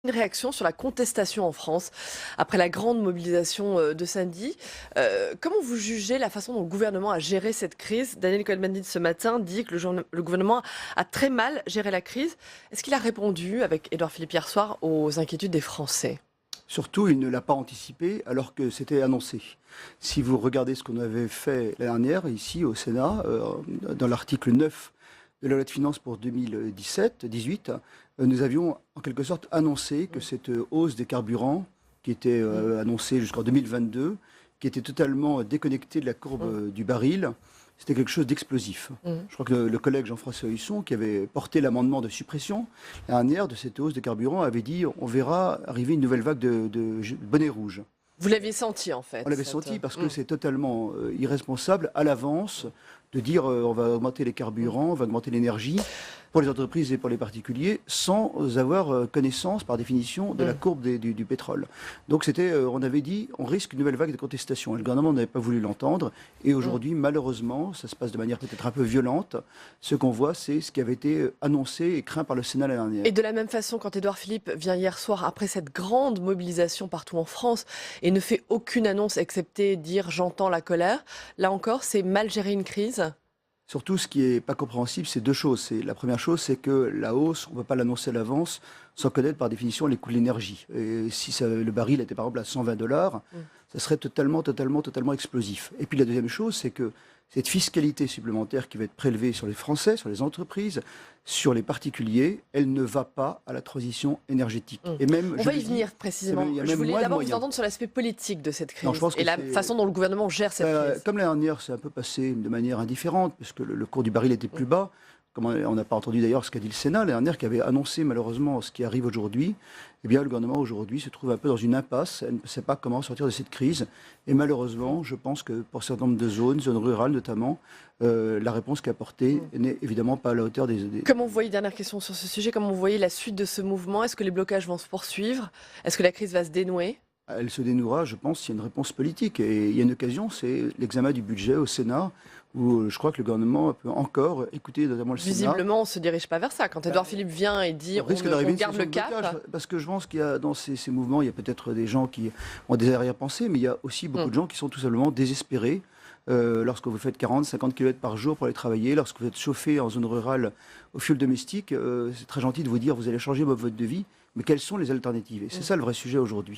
Une réaction sur la contestation en France après la grande mobilisation de samedi. Comment vous jugez la façon dont le gouvernement a géré cette crise? Daniel Cohn-Bendit ce matin dit que le gouvernement a très mal géré la crise. Est-ce qu'il a répondu avec Édouard Philippe hier soir aux inquiétudes des Français? Surtout, il ne l'a pas anticipé alors que c'était annoncé. Si vous regardez ce qu'on avait fait l'année dernière ici au Sénat, dans l'article 9 de la loi de finances pour 2017-18, nous avions en quelque sorte annoncé que cette hausse des carburants qui était annoncée jusqu'en 2022, qui était totalement déconnectée de la courbe du baril, c'était quelque chose d'explosif. Je crois que le collègue Jean-François Husson, qui avait porté l'amendement de suppression l'année dernière de cette hausse de carburant, avait dit on verra arriver une nouvelle vague de bonnets rouges. Vous l'aviez senti en fait? On l'avait senti parce que c'est totalement irresponsable à l'avance de dire on va augmenter les carburants, on va augmenter l'énergie pour les entreprises et pour les particuliers sans avoir connaissance par définition de la courbe du pétrole. Donc on avait dit on risque une nouvelle vague de contestation et le gouvernement n'avait pas voulu l'entendre et aujourd'hui malheureusement ça se passe de manière peut-être un peu violente. Ce qu'on voit c'est ce qui avait été annoncé et craint par le Sénat l'année dernière. Et de la même façon, quand Édouard Philippe vient hier soir, après cette grande mobilisation partout en France, et ne fait aucune annonce excepté dire j'entends la colère, là encore, c'est mal gérer une crise? Surtout, ce qui n'est pas compréhensible, c'est deux choses. La première chose, c'est que la hausse, on ne peut pas l'annoncer à l'avance sans connaître par définition les coûts de l'énergie. Et si le baril était par exemple à $120, ça serait totalement explosif. Et puis la deuxième chose, c'est que cette fiscalité supplémentaire qui va être prélevée sur les Français, sur les entreprises, sur les particuliers, elle ne va pas à la transition énergétique. Et même, on va y venir précisément. Je voulais d'abord vous entendre sur l'aspect politique de cette crise et la façon dont le gouvernement gère cette crise. Comme l'année dernière, c'est un peu passé de manière indifférente, parce que le cours du baril était plus bas. Comme on n'a pas entendu d'ailleurs ce qu'a dit le Sénat l'année dernière, qui avait annoncé malheureusement ce qui arrive aujourd'hui, eh bien le gouvernement aujourd'hui se trouve un peu dans une impasse. Elle ne sait pas comment sortir de cette crise. Et malheureusement, je pense que pour un certain nombre de zones rurales notamment, la réponse qu'a apportée n'est évidemment pas à la hauteur des... Comment vous voyez, dernière question sur ce sujet, comment vous voyez la suite de ce mouvement? Est-ce que les blocages vont se poursuivre? Est-ce que la crise va se dénouer? Elle se dénouera, je pense, s'il y a une réponse politique. Et il y a une occasion, c'est l'examen du budget au Sénat, où je crois que le gouvernement peut encore écouter notamment le Sénat. Visiblement, on ne se dirige pas vers ça. Quand Édouard Philippe vient et dit on garde le cap. Parce que je pense qu'il y a dans ces mouvements, il y a peut-être des gens qui ont des arrière-pensées, mais il y a aussi beaucoup de gens qui sont tout simplement désespérés. Lorsque vous faites 40-50 km par jour pour aller travailler, lorsque vous êtes chauffé en zone rurale au fioul domestique, c'est très gentil de vous dire vous allez changer votre mode de vie, mais quelles sont les alternatives? Et c'est ça le vrai sujet aujourd'hui.